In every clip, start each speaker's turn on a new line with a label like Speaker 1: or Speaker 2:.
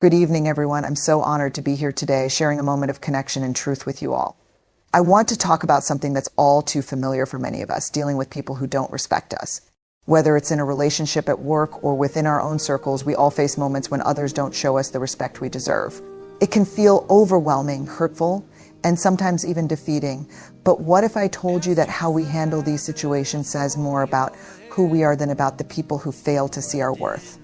Speaker 1: Good evening, everyone. I'm so honored to be here today, sharing a moment of connection and truth with you all. I want to talk about something that's all too familiar for many of us, dealing with people who don't respect us. Whether it's in a relationship at work or within our own circles, we all face moments when others don't show us the respect we deserve. It can feel overwhelming, hurtful, and sometimes even defeating. But what if I told you that how we handle these situations says more about who we are than about the people who fail to see our worth?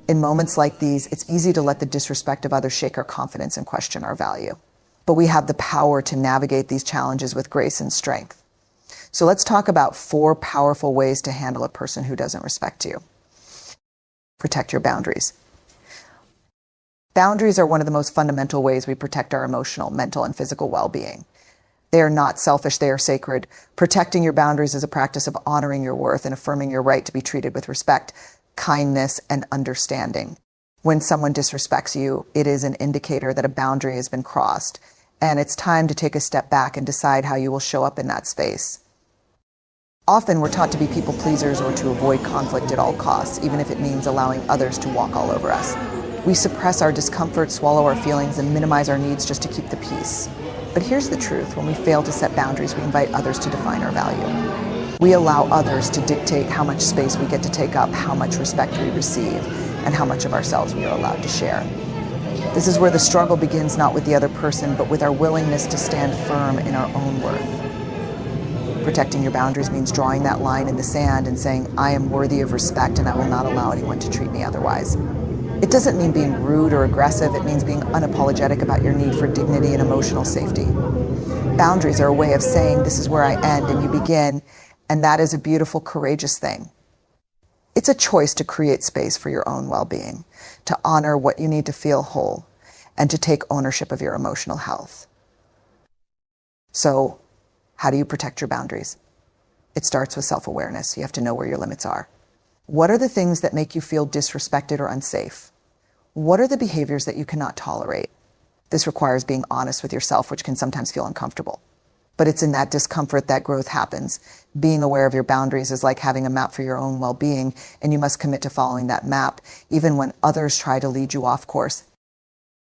Speaker 1: In moments like these, it's easy to let the disrespect of others shake our confidence and question our value. But we have the power to navigate these challenges with grace and strength. So let's talk about 4 powerful ways to handle a person who doesn't respect you. Protect your boundaries. Boundaries are one of the most fundamental ways we protect our emotional, mental, and physical well-being. They are not selfish, they are sacred. Protecting your boundaries is a practice of honoring your worth and affirming your right to be treated with respect, kindness, and understanding. When someone disrespects you, it is an indicator that a boundary has been crossed, and it's time to take a step back and decide how you will show up in that space. Often we're taught to be people pleasers or to avoid conflict at all costs, even if it means allowing others to walk all over us. We suppress our discomfort, swallow our feelings, and minimize our needs just to keep the peace. But here's the truth: when we fail to set boundaries, we invite others to define our value. We allow others to dictate how much space we get to take up, how much respect we receive, and how much of ourselves we are allowed to share. This is where the struggle begins, not with the other person, but with our willingness to stand firm in our own worth. Protecting your boundaries means drawing that line in the sand and saying, I am worthy of respect and I will not allow anyone to treat me otherwise. It doesn't mean being rude or aggressive. It means being unapologetic about your need for dignity and emotional safety. Boundaries are a way of saying, this is where I end and you begin. And that is a beautiful, courageous thing. It's a choice to create space for your own well-being, to honor what you need to feel whole, and to take ownership of your emotional health. So, how do you protect your boundaries? It starts with self-awareness. You have to know where your limits are. What are the things that make you feel disrespected or unsafe? What are the behaviors that you cannot tolerate? This requires being honest with yourself, which can sometimes feel uncomfortable. But it's in that discomfort that growth happens. Being aware of your boundaries is like having a map for your own well-being, and you must commit to following that map, even when others try to lead you off course.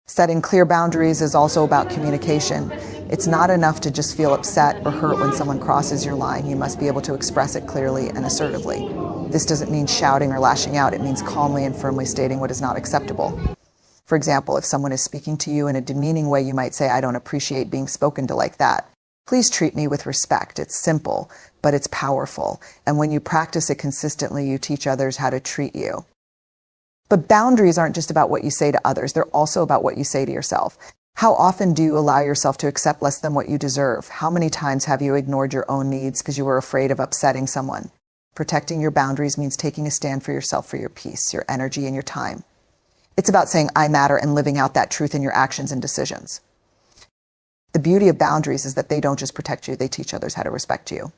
Speaker 1: Setting clear boundaries is also about communication. It's not enough to just feel upset or hurt when someone crosses your line. You must be able to express it clearly and assertively. This doesn't mean shouting or lashing out. It means calmly and firmly stating what is not acceptable. For example, if someone is speaking to you in a demeaning way, you might say, I don't appreciate being spoken to like that. Please treat me with respect. It's simple, but it's powerful. And when you practice it consistently, you teach others how to treat you. But boundaries aren't just about what you say to others. They're also about what you say to yourself. How often do you allow yourself to accept less than what you deserve? How many times have you ignored your own needs because you were afraid of upsetting someone? Protecting your boundaries means taking a stand for yourself, for your peace, your energy, and your time. It's about saying, I matter, and living out that truth in your actions and decisions. The beauty of boundaries is that they don't just protect you, they teach others how to respect you.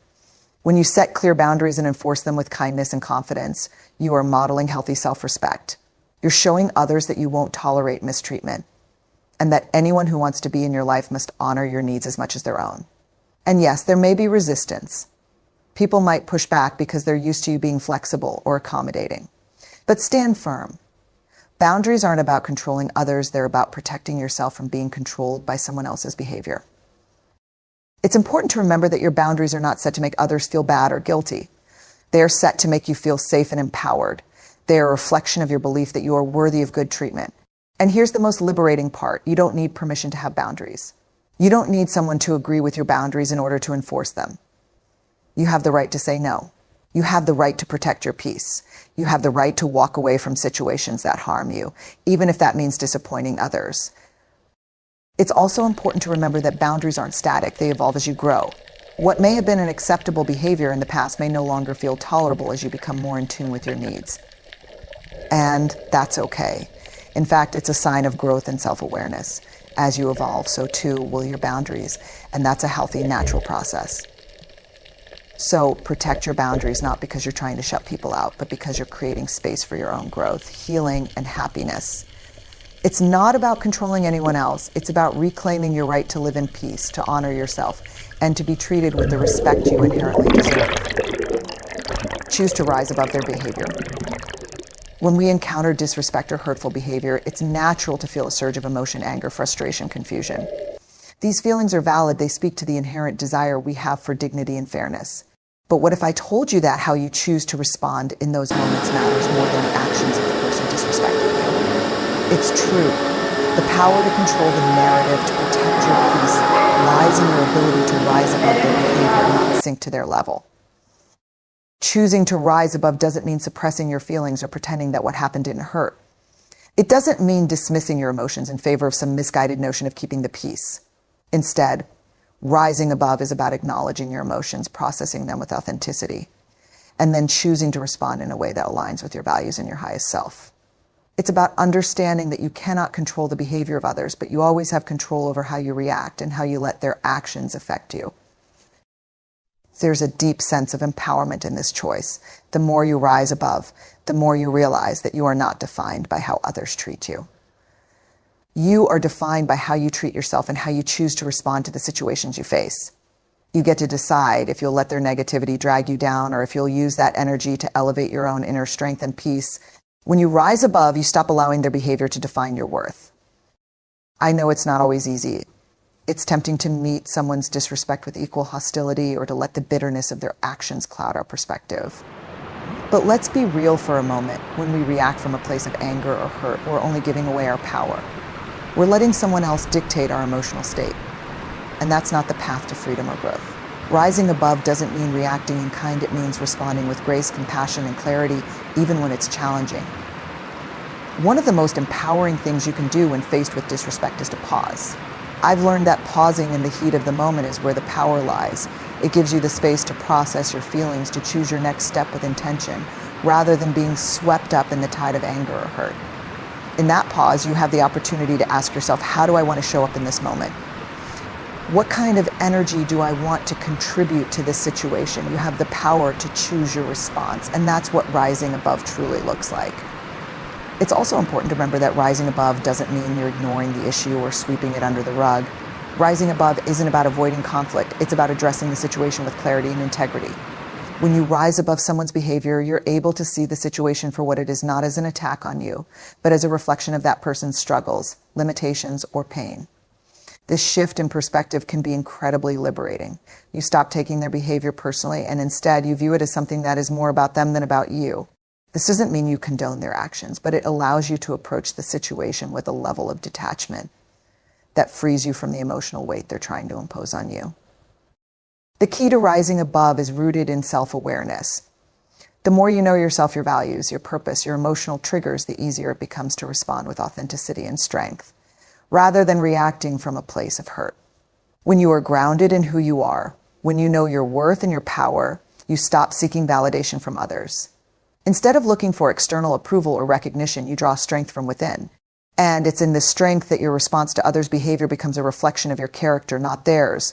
Speaker 1: When you set clear boundaries and enforce them with kindness and confidence, you are modeling healthy self-respect. You're showing others that you won't tolerate mistreatment, and that anyone who wants to be in your life must honor your needs as much as their own. And yes, there may be resistance. People might push back because they're used to you being flexible or accommodating. But stand firm. Boundaries aren't about controlling others, they're about protecting yourself from being controlled by someone else's behavior. It's important to remember that your boundaries are not set to make others feel bad or guilty. They are set to make you feel safe and empowered. They are a reflection of your belief that you are worthy of good treatment. And here's the most liberating part: you don't need permission to have boundaries. You don't need someone to agree with your boundaries in order to enforce them. You have the right to say no. You have the right to protect your peace. You have the right to walk away from situations that harm you, even if that means disappointing others. It's also important to remember that boundaries aren't static. They evolve as you grow. What may have been an acceptable behavior in the past may no longer feel tolerable as you become more in tune with your needs. And that's okay. In fact, it's a sign of growth and self-awareness. As you evolve, so too will your boundaries, and that's a healthy, natural process. So protect your boundaries, not because you're trying to shut people out, but because you're creating space for your own growth, healing, and happiness. It's not about controlling anyone else. It's about reclaiming your right to live in peace, to honor yourself, and to be treated with the respect you inherently deserve. Choose to rise above their behavior. When we encounter disrespect or hurtful behavior, it's natural to feel a surge of emotion, anger, frustration, confusion. These feelings are valid. They speak to the inherent desire we have for dignity and fairness. But what if I told you that how you choose to respond in those moments matters more than the actions of the person disrespecting you? It's true. The power to control the narrative, to protect your peace, lies in your ability to rise above their behavior and not sink to their level. Choosing to rise above doesn't mean suppressing your feelings or pretending that what happened didn't hurt. It doesn't mean dismissing your emotions in favor of some misguided notion of keeping the peace. Instead, rising above is about acknowledging your emotions, processing them with authenticity, and then choosing to respond in a way that aligns with your values and your highest self. It's about understanding that you cannot control the behavior of others, but you always have control over how you react and how you let their actions affect you. There's a deep sense of empowerment in this choice. The more you rise above, the more you realize that you are not defined by how others treat you. You are defined by how you treat yourself and how you choose to respond to the situations you face. You get to decide if you'll let their negativity drag you down or if you'll use that energy to elevate your own inner strength and peace. When you rise above, you stop allowing their behavior to define your worth. I know it's not always easy. It's tempting to meet someone's disrespect with equal hostility or to let the bitterness of their actions cloud our perspective. But let's be real for a moment. When we react from a place of anger or hurt, we're only giving away our power. We're letting someone else dictate our emotional state. And that's not the path to freedom or growth. Rising above doesn't mean reacting in kind. It means responding with grace, compassion, and clarity, even when it's challenging. One of the most empowering things you can do when faced with disrespect is to pause. I've learned that pausing in the heat of the moment is where the power lies. It gives you the space to process your feelings, to choose your next step with intention, rather than being swept up in the tide of anger or hurt. In that pause, you have the opportunity to ask yourself, how do I want to show up in this moment? What kind of energy do I want to contribute to this situation? You have the power to choose your response, and that's what rising above truly looks like. It's also important to remember that rising above doesn't mean you're ignoring the issue or sweeping it under the rug. Rising above isn't about avoiding conflict. It's about addressing the situation with clarity and integrity. When you rise above someone's behavior, you're able to see the situation for what it is, not as an attack on you, but as a reflection of that person's struggles, limitations, or pain. This shift in perspective can be incredibly liberating. You stop taking their behavior personally, and instead you view it as something that is more about them than about you. This doesn't mean you condone their actions, but it allows you to approach the situation with a level of detachment that frees you from the emotional weight they're trying to impose on you. The key to rising above is rooted in self-awareness. The more you know yourself, your values, your purpose, your emotional triggers, the easier it becomes to respond with authenticity and strength, rather than reacting from a place of hurt. When you are grounded in who you are, when you know your worth and your power, you stop seeking validation from others. Instead of looking for external approval or recognition, you draw strength from within. And it's in this strength that your response to others' behavior becomes a reflection of your character, not theirs.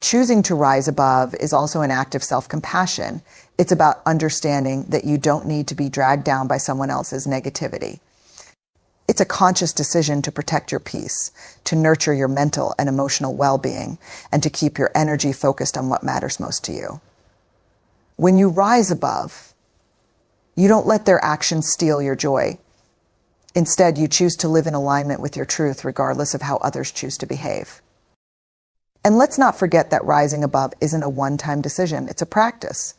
Speaker 1: Choosing to rise above is also an act of self-compassion. It's about understanding that you don't need to be dragged down by someone else's negativity. It's a conscious decision to protect your peace, to nurture your mental and emotional well-being, and to keep your energy focused on what matters most to you. When you rise above, you don't let their actions steal your joy. Instead, you choose to live in alignment with your truth, regardless of how others choose to behave. And let's not forget that rising above isn't a one-time decision. It's a practice.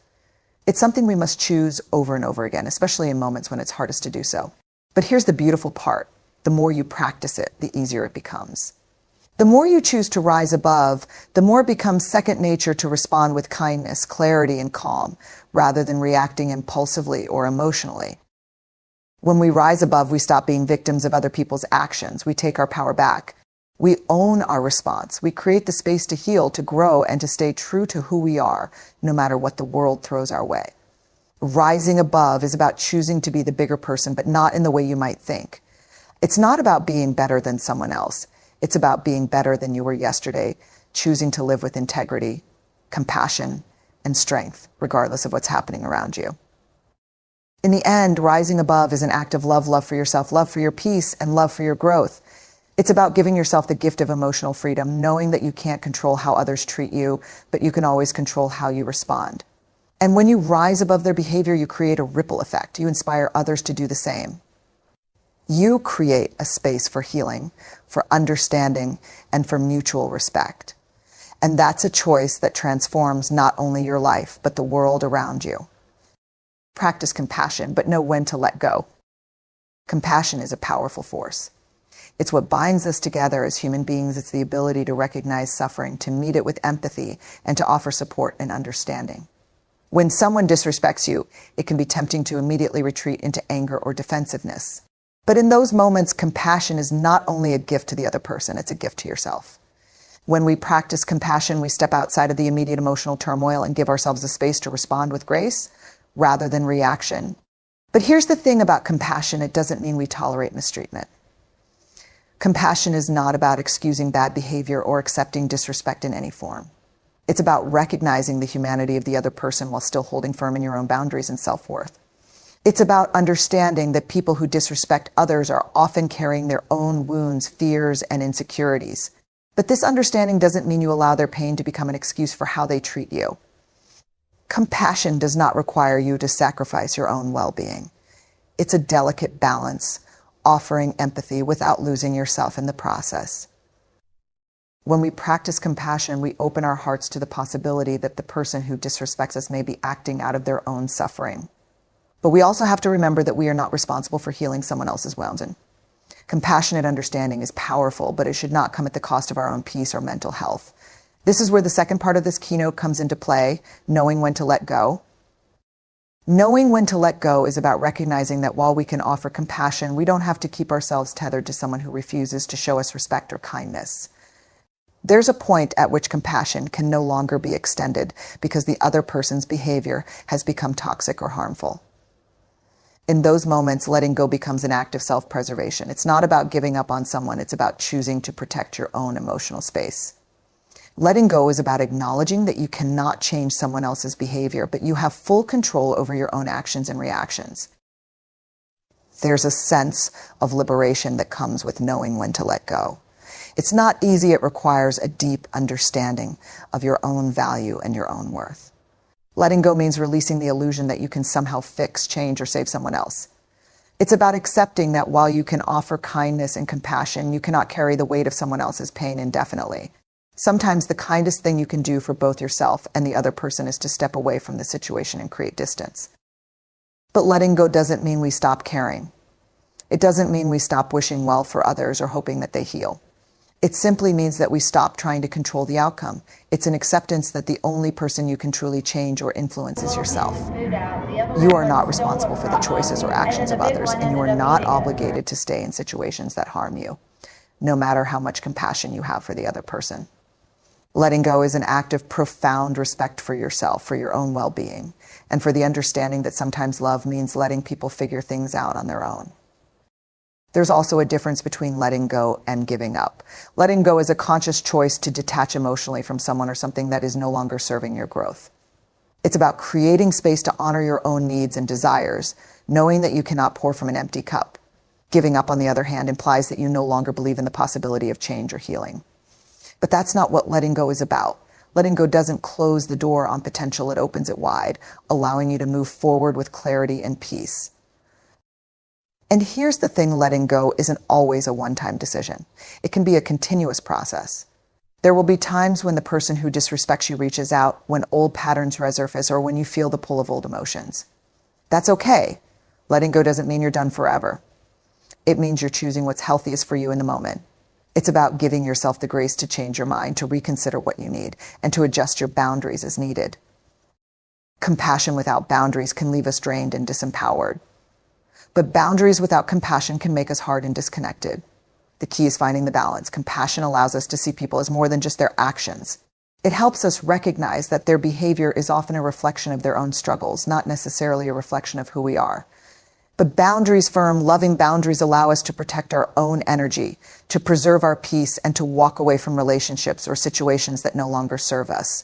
Speaker 1: It's something we must choose over and over again, especially in moments when it's hardest to do so. But here's the beautiful part. The more you practice it, the easier it becomes. The more you choose to rise above, the more it becomes second nature to respond with kindness, clarity, and calm, rather than reacting impulsively or emotionally. When we rise above, we stop being victims of other people's actions. We take our power back. We own our response. We create the space to heal, to grow, and to stay true to who we are, no matter what the world throws our way. Rising above is about choosing to be the bigger person, but not in the way you might think. It's not about being better than someone else. It's about being better than you were yesterday, choosing to live with integrity, compassion, and strength, regardless of what's happening around you. In the end, rising above is an act of love for yourself, love for your peace, and love for your growth. It's about giving yourself the gift of emotional freedom, knowing that you can't control how others treat you, but you can always control how you respond. And when you rise above their behavior, you create a ripple effect. You inspire others to do the same. You create a space for healing, for understanding, and for mutual respect. And that's a choice that transforms not only your life, but the world around you. Practice compassion, but know when to let go. Compassion is a powerful force. It's what binds us together as human beings. It's the ability to recognize suffering, to meet it with empathy, and to offer support and understanding. When someone disrespects you, it can be tempting to immediately retreat into anger or defensiveness. But in those moments, compassion is not only a gift to the other person, it's a gift to yourself. When we practice compassion, we step outside of the immediate emotional turmoil and give ourselves the space to respond with grace rather than reaction. But here's the thing about compassion: it doesn't mean we tolerate mistreatment. Compassion is not about excusing bad behavior or accepting disrespect in any form. It's about recognizing the humanity of the other person while still holding firm in your own boundaries and self-worth. It's about understanding that people who disrespect others are often carrying their own wounds, fears, and insecurities. But this understanding doesn't mean you allow their pain to become an excuse for how they treat you. Compassion does not require you to sacrifice your own well-being. It's a delicate balance, offering empathy without losing yourself in the process. When we practice compassion, we open our hearts to the possibility that the person who disrespects us may be acting out of their own suffering. But we also have to remember that we are not responsible for healing someone else's wounds. Compassionate understanding is powerful, but it should not come at the cost of our own peace or mental health. This is where the second part of this keynote comes into play: knowing when to let go. Knowing when to let go is about recognizing that while we can offer compassion, we don't have to keep ourselves tethered to someone who refuses to show us respect or kindness. There's a point at which compassion can no longer be extended because the other person's behavior has become toxic or harmful. In those moments, letting go becomes an act of self-preservation. It's not about giving up on someone, it's about choosing to protect your own emotional space. Letting go is about acknowledging that you cannot change someone else's behavior, but you have full control over your own actions and reactions. There's a sense of liberation that comes with knowing when to let go. It's not easy. It requires a deep understanding of your own value and your own worth. Letting go means releasing the illusion that you can somehow fix, change, or save someone else. It's about accepting that while you can offer kindness and compassion, you cannot carry the weight of someone else's pain indefinitely. Sometimes the kindest thing you can do for both yourself and the other person is to step away from the situation and create distance. But letting go doesn't mean we stop caring. It doesn't mean we stop wishing well for others or hoping that they heal. It simply means that we stop trying to control the outcome. It's an acceptance that the only person you can truly change or influence is yourself. You are not responsible for the choices or actions of others, and you are not obligated to stay in situations that harm you, no matter how much compassion you have for the other person. Letting go is an act of profound respect for yourself, for your own well-being, and for the understanding that sometimes love means letting people figure things out on their own. There's also a difference between letting go and giving up. Letting go is a conscious choice to detach emotionally from someone or something that is no longer serving your growth. It's about creating space to honor your own needs and desires, knowing that you cannot pour from an empty cup. Giving up, on the other hand, implies that you no longer believe in the possibility of change or healing. But that's not what letting go is about. Letting go doesn't close the door on potential, it opens it wide, allowing you to move forward with clarity and peace. And here's the thing: letting go isn't always a one-time decision. It can be a continuous process. There will be times when the person who disrespects you reaches out, when old patterns resurface, or when you feel the pull of old emotions. That's okay. Letting go doesn't mean you're done forever. It means you're choosing what's healthiest for you in the moment. It's about giving yourself the grace to change your mind, to reconsider what you need, and to adjust your boundaries as needed. Compassion without boundaries can leave us drained and disempowered. But boundaries without compassion can make us hard and disconnected. The key is finding the balance. Compassion allows us to see people as more than just their actions. It helps us recognize that their behavior is often a reflection of their own struggles, not necessarily a reflection of who we are. But boundaries, firm, loving boundaries, allow us to protect our own energy, to preserve our peace, and to walk away from relationships or situations that no longer serve us.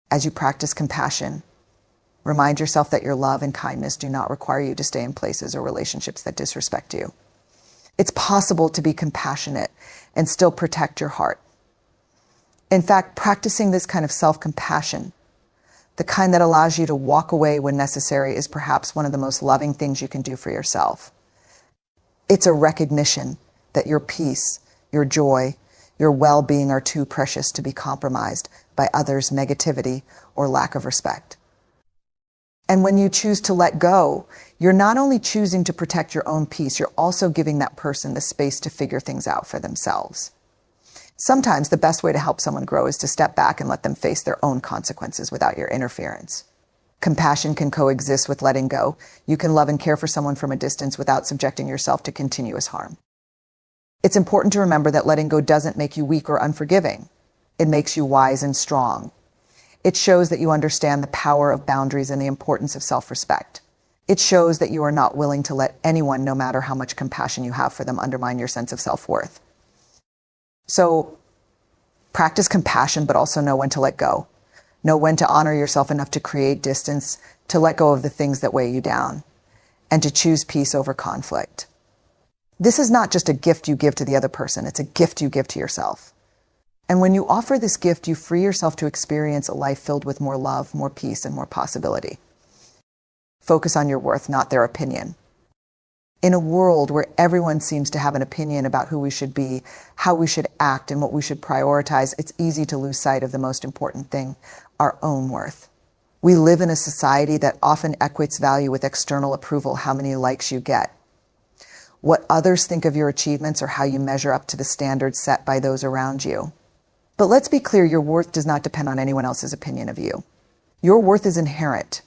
Speaker 1: As you practice compassion, remind yourself that your love and kindness do not require you to stay in places or relationships that disrespect you. It's possible to be compassionate and still protect your heart. In fact, practicing this kind of self-compassion The kind that allows you to walk away when necessary is perhaps one of the most loving things you can do for yourself. It's a recognition that your peace, your joy, your well-being are too precious to be compromised by others' negativity or lack of respect. And when you choose to let go, you're not only choosing to protect your own peace, you're also giving that person the space to figure things out for themselves. Sometimes the best way to help someone grow is to step back and let them face their own consequences without your interference. Compassion can coexist with letting go. You can love and care for someone from a distance without subjecting yourself to continuous harm. It's important to remember that letting go doesn't make you weak or unforgiving. It makes you wise and strong. It shows that you understand the power of boundaries and the importance of self-respect. It shows that you are not willing to let anyone, no matter how much compassion you have for them, undermine your sense of self-worth. So practice compassion, but also know when to let go. Know when to honor yourself enough to create distance, to let go of the things that weigh you down, and to choose peace over conflict. This is not just a gift you give to the other person, it's a gift you give to yourself. And when you offer this gift, you free yourself to experience a life filled with more love, more peace, and more possibility. Focus on your worth, not their opinion. In a world where everyone seems to have an opinion about who we should be, how we should act, and what we should prioritize, it's easy to lose sight of the most important thing, our own worth. We live in a society that often equates value with external approval, how many likes you get. What others think of your achievements or how you measure up to the standards set by those around you. But let's be clear, your worth does not depend on anyone else's opinion of you. Your worth is inherent.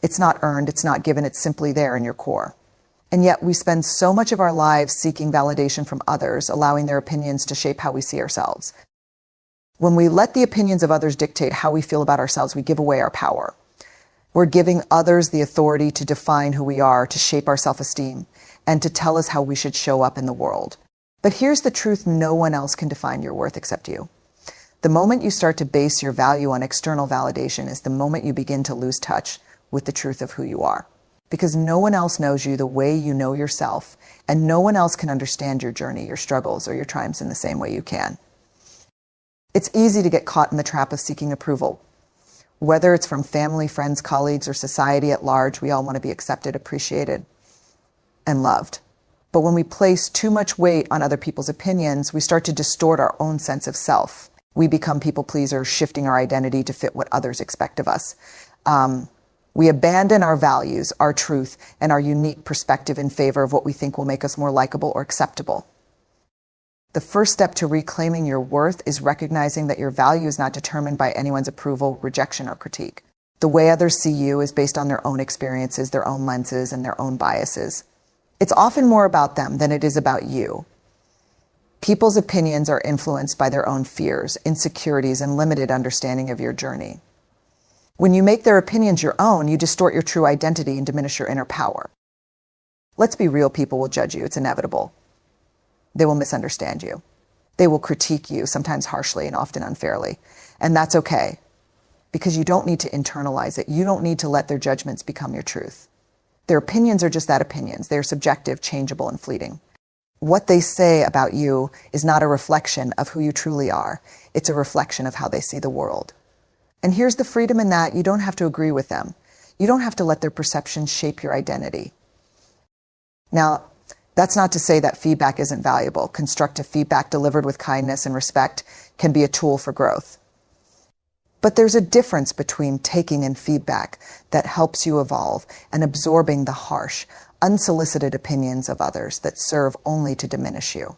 Speaker 1: It's not earned, it's not given, it's simply there in your core. And yet we spend so much of our lives seeking validation from others, allowing their opinions to shape how we see ourselves. When we let the opinions of others dictate how we feel about ourselves, we give away our power. We're giving others the authority to define who we are, to shape our self-esteem, and to tell us how we should show up in the world. But here's the truth, no one else can define your worth except you. The moment you start to base your value on external validation is the moment you begin to lose touch with the truth of who you are. Because no one else knows you the way you know yourself, and no one else can understand your journey, your struggles, or your triumphs in the same way you can. It's easy to get caught in the trap of seeking approval. Whether it's from family, friends, colleagues, or society at large, we all want to be accepted, appreciated, and loved. But when we place too much weight on other people's opinions, we start to distort our own sense of self. We become people pleasers, shifting our identity to fit what others expect of us. We abandon our values, our truth, and our unique perspective in favor of what we think will make us more likable or acceptable. The first step to reclaiming your worth is recognizing that your value is not determined by anyone's approval, rejection, or critique. The way others see you is based on their own experiences, their own lenses, and their own biases. It's often more about them than it is about you. People's opinions are influenced by their own fears, insecurities, and limited understanding of your journey. When you make their opinions your own, you distort your true identity and diminish your inner power. Let's be real, people will judge you. It's inevitable. They will misunderstand you. They will critique you, sometimes harshly and often unfairly. And that's okay, because you don't need to internalize it. You don't need to let their judgments become your truth. Their opinions are just that, opinions. They are subjective, changeable, and fleeting. What they say about you is not a reflection of who you truly are. It's a reflection of how they see the world. And here's the freedom in that: you don't have to agree with them. You don't have to let their perceptions shape your identity. Now, that's not to say that feedback isn't valuable. Constructive feedback delivered with kindness and respect can be a tool for growth. But there's a difference between taking in feedback that helps you evolve and absorbing the harsh, unsolicited opinions of others that serve only to diminish you.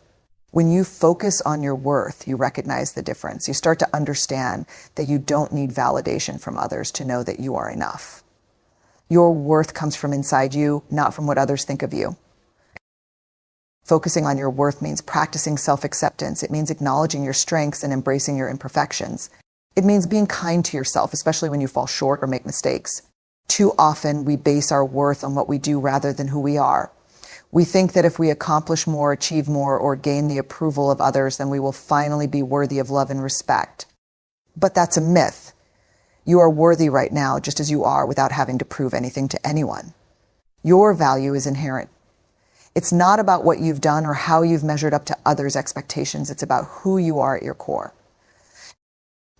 Speaker 1: When you focus on your worth, you recognize the difference. You start to understand that you don't need validation from others to know that you are enough. Your worth comes from inside you, not from what others think of you. Focusing on your worth means practicing self-acceptance. It means acknowledging your strengths and embracing your imperfections. It means being kind to yourself, especially when you fall short or make mistakes. Too often, we base our worth on what we do rather than who we are. We think that if we accomplish more, achieve more, or gain the approval of others, then we will finally be worthy of love and respect. But that's a myth. You are worthy right now, just as you are, without having to prove anything to anyone. Your value is inherent. It's not about what you've done or how you've measured up to others' expectations. It's about who you are at your core.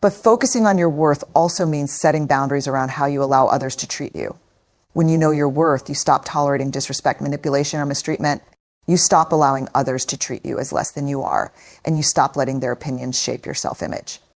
Speaker 1: But focusing on your worth also means setting boundaries around how you allow others to treat you. When you know your worth, you stop tolerating disrespect, manipulation, or mistreatment. You stop allowing others to treat you as less than you are, and you stop letting their opinions shape your self-image.